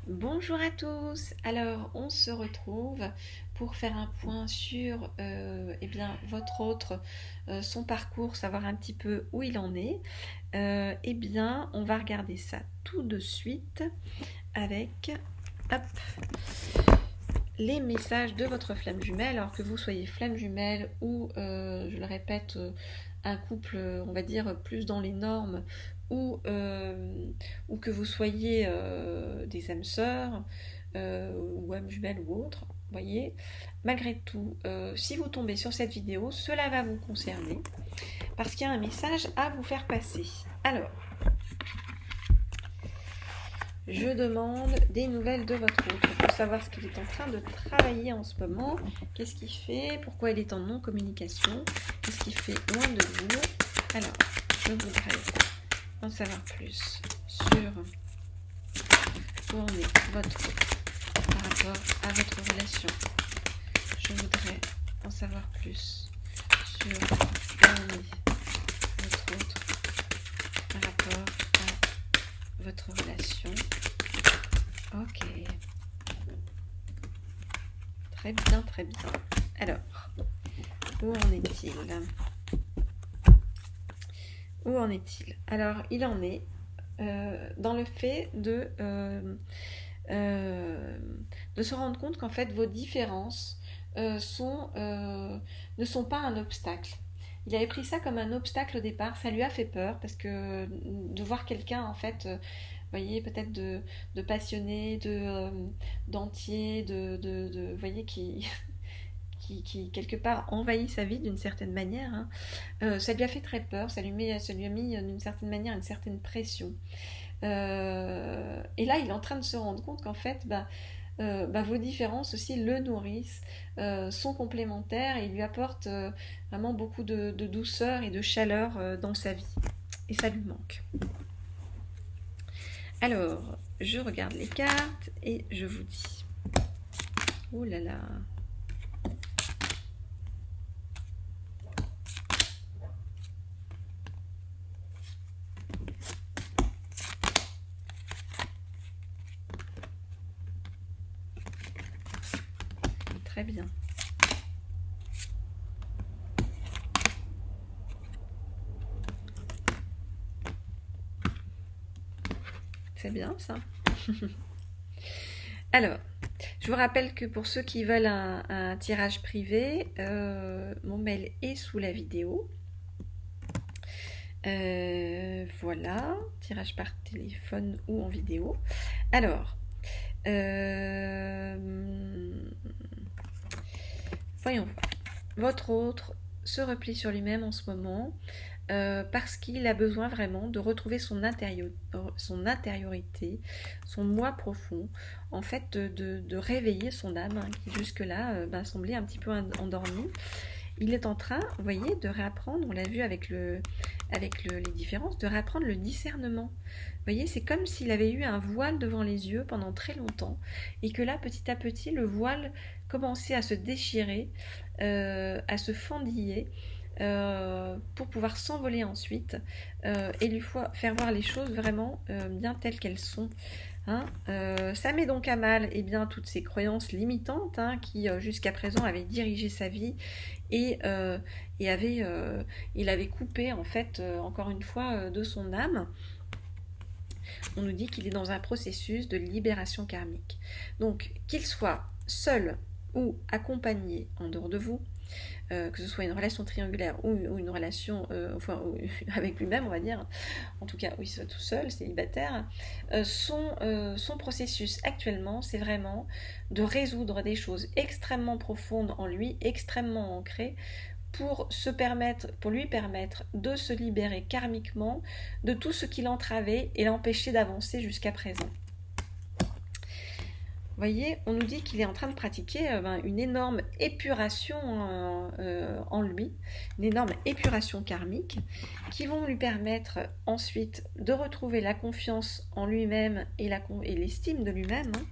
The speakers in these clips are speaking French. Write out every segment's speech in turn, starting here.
Bonjour à tous. Alors, on se retrouve pour faire un point sur votre autre, son parcours, savoir un petit peu où il en est. On va regarder ça tout de suite avec hop, les messages de votre flamme jumelle. Alors que vous soyez flamme jumelle ou, je le répète, un couple, on va dire, plus dans les normes ou, ou que vous soyez des âmes sœurs ou âmes jumelles ou autres, voyez, malgré tout, si vous tombez sur cette vidéo, cela va vous concerner parce qu'il y a un message à vous faire passer. Alors, je demande des nouvelles de votre autre pour savoir ce qu'il est en train de travailler en ce moment, qu'est-ce qu'il fait, pourquoi il est en non-communication, qu'est-ce qu'il fait loin de vous. Alors, je voudrais en savoir plus sur où en est votre autre par rapport à votre relation. Je voudrais en savoir plus sur où en est votre autre par rapport à votre relation. Ok. Très bien, très bien. Alors, où en est-il? Où en est-il? Alors, il en est dans le fait de se rendre compte qu'en fait, vos différences ne sont pas un obstacle. Il avait pris ça comme un obstacle au départ, ça lui a fait peur parce que de voir quelqu'un en fait, vous voyez, peut-être de passionné, d'entier, vous voyez, qui quelque part envahit sa vie d'une certaine manière, hein. Ça lui a fait très peur, ça lui a mis d'une certaine manière une certaine pression. Et là, il est en train de se rendre compte qu'en fait, vos différences aussi le nourrissent, sont complémentaires et lui apportent vraiment beaucoup de douceur et de chaleur dans sa vie. Et ça lui manque. Alors, je regarde les cartes et je vous dis. Oh là là. Très bien. C'est bien ça. Alors, je vous rappelle que pour ceux qui veulent un tirage privé, mon mail est sous la vidéo. Voilà, tirage par téléphone ou en vidéo. Alors, voyons voir. Votre autre se replie sur lui-même en ce moment parce qu'il a besoin vraiment de retrouver son intériorité, son moi profond, en fait de réveiller son âme hein, qui jusque-là semblait un petit peu endormie. Il est en train, vous voyez, de réapprendre, on l'a vu avec les différences, de réapprendre le discernement. Vous voyez, c'est comme s'il avait eu un voile devant les yeux pendant très longtemps et que là, petit à petit, le voile commençait à se déchirer, à se fendiller pour pouvoir s'envoler ensuite et lui faire voir les choses vraiment bien telles qu'elles sont. Hein, ça met donc à mal toutes ces croyances limitantes hein, qui jusqu'à présent avaient dirigé sa vie et il avait coupé en fait encore une fois de son âme. On nous dit qu'il est dans un processus de libération karmique. Donc qu'il soit seul ou accompagné en dehors de vous, que ce soit une relation triangulaire ou une relation avec lui-même, on va dire, en tout cas, oui, soit tout seul, célibataire, son processus actuellement, c'est vraiment de résoudre des choses extrêmement profondes en lui, extrêmement ancrées, pour lui permettre de se libérer karmiquement de tout ce qui l'entravait et l'empêchait d'avancer jusqu'à présent. Vous voyez, on nous dit qu'il est en train de pratiquer une énorme épuration en lui, une énorme épuration karmique, qui vont lui permettre ensuite de retrouver la confiance en lui-même et l'estime de lui-même, hein,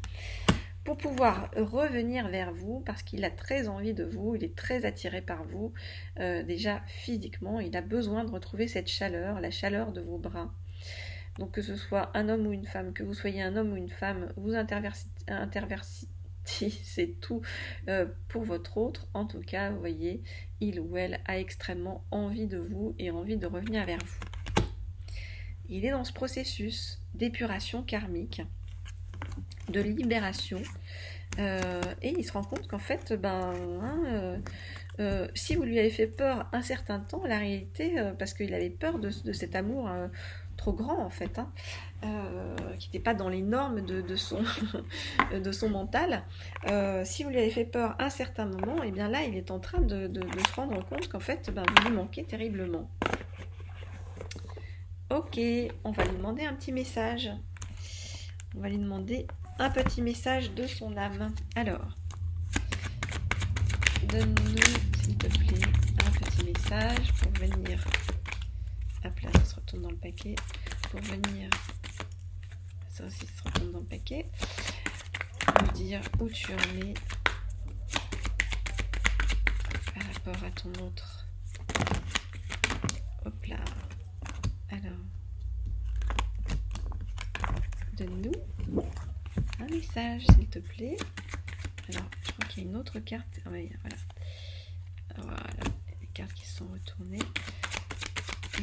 pour pouvoir revenir vers vous, parce qu'il a très envie de vous, il est très attiré par vous, déjà physiquement, il a besoin de retrouver cette chaleur, la chaleur de vos bras. Donc que ce soit un homme ou une femme, que vous soyez un homme ou une femme, vous c'est tout pour votre autre. En tout cas, vous voyez, il ou elle a extrêmement envie de vous et envie de revenir vers vous. Il est dans ce processus d'épuration karmique, de libération, et il se rend compte qu'en fait, si vous lui avez fait peur un certain temps, la réalité, parce qu'il avait peur de cet amour trop grand en fait, qui n'était pas dans les normes de son, de son mental, si vous lui avez fait peur un certain moment, et bien là il est en train de se rendre compte qu'en fait vous lui manquez terriblement. Ok, on va lui demander un petit message. On va lui demander un petit message de son âme. Alors, donne-nous, s'il te plaît, un petit message pour venir. Hop là, ça se retourne dans le paquet. Pour venir. Ça aussi se retourne dans le paquet. Pour dire où tu en es par rapport à ton autre. Hop là. Alors, donne-nous un message, s'il te plaît. Alors, je crois qu'il y a une autre carte. Ah oui, voilà. Voilà, les cartes qui se sont retournées.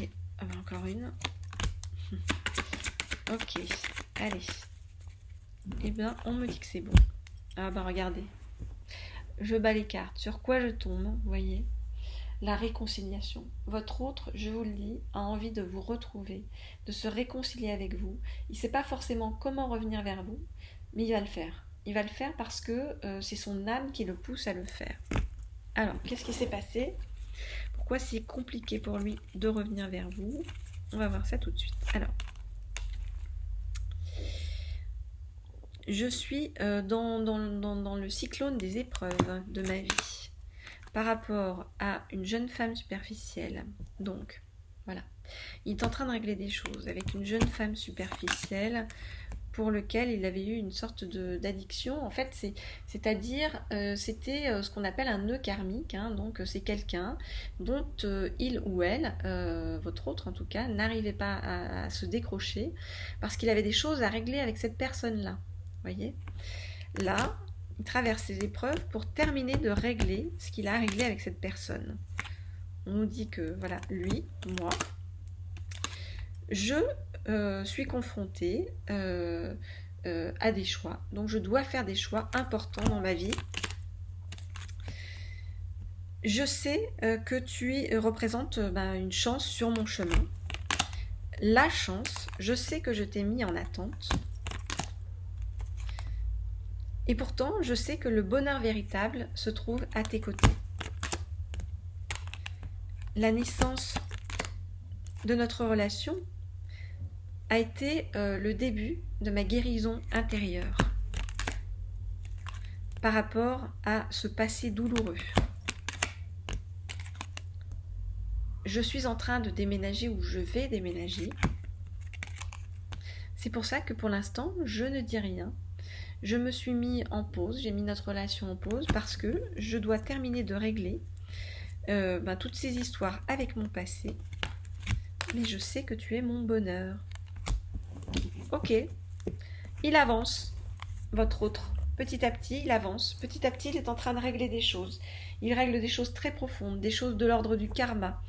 Et encore une. Ok, allez. Eh bien, on me dit que c'est bon. Ah bah regardez. Je bats les cartes. Sur quoi je tombe, vous voyez? La réconciliation. Votre autre, je vous le dis, a envie de vous retrouver, de se réconcilier avec vous. Il ne sait pas forcément comment revenir vers vous, mais il va le faire. Il va le faire parce que c'est son âme qui le pousse à le faire. Alors, qu'est-ce qui s'est passé? Pourquoi c'est compliqué pour lui de revenir vers vous? On va voir ça tout de suite. Alors, je suis dans le cyclone des épreuves de ma vie par rapport à une jeune femme superficielle. Donc, voilà. Il est en train de régler des choses avec une jeune femme superficielle pour lequel il avait eu une sorte d'addiction. En fait, c'est-à-dire, c'était ce qu'on appelle un nœud karmique. Donc, c'est quelqu'un dont il ou elle, votre autre en tout cas, n'arrivait pas à se décrocher parce qu'il avait des choses à régler avec cette personne-là. Vous voyez? Là, il traverse ces épreuves pour terminer de régler ce qu'il a réglé avec cette personne. On nous dit que, voilà, lui, moi, je suis confrontée à des choix. Donc je dois faire des choix importants dans ma vie. Je sais que tu représentes une chance sur mon chemin. La chance, je sais que je t'ai mis en attente. Et pourtant, je sais que le bonheur véritable se trouve à tes côtés. La naissance de notre relation a été le début de ma guérison intérieure par rapport à ce passé douloureux. Je suis en train de déménager ou je vais déménager. C'est pour ça que pour l'instant, je ne dis rien. Je me suis mis en pause, j'ai mis notre relation en pause parce que je dois terminer de régler toutes ces histoires avec mon passé. Mais je sais que tu es mon bonheur. Ok, il avance, votre autre. Petit à petit, il avance. Petit à petit, il est en train de régler des choses. Il règle des choses très profondes, des choses de l'ordre du karma.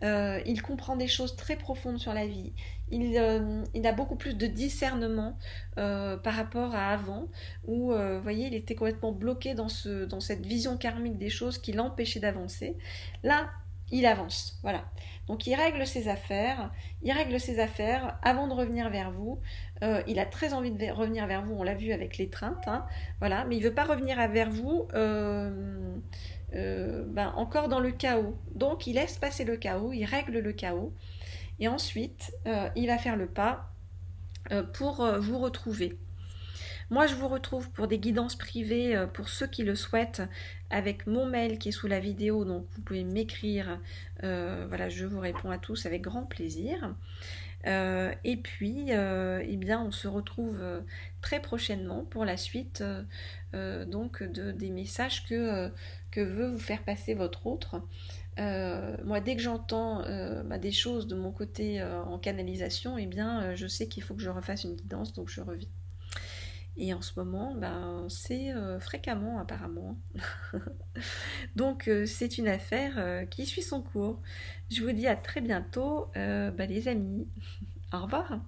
Il comprend des choses très profondes sur la vie. Il a beaucoup plus de discernement par rapport à avant, où, vous voyez, il était complètement bloqué dans cette vision karmique des choses qui l'empêchait d'avancer. Là, il avance, voilà. Donc il règle ses affaires avant de revenir vers vous. Il a très envie de revenir vers vous, on l'a vu avec l'étreinte, voilà, mais il ne veut pas revenir vers vous encore dans le chaos. Donc il laisse passer le chaos, il règle le chaos, et ensuite il va faire le pas pour vous retrouver. Moi, je vous retrouve pour des guidances privées pour ceux qui le souhaitent avec mon mail qui est sous la vidéo. Donc, vous pouvez m'écrire. Voilà, je vous réponds à tous avec grand plaisir. Et puis, on se retrouve très prochainement pour la suite donc des messages que veut vous faire passer votre autre. Moi, dès que j'entends des choses de mon côté en canalisation, eh bien, je sais qu'il faut que je refasse une guidance, donc je reviens. Et en ce moment, c'est fréquemment apparemment. Donc, c'est une affaire qui suit son cours. Je vous dis à très bientôt, les amis. Au revoir.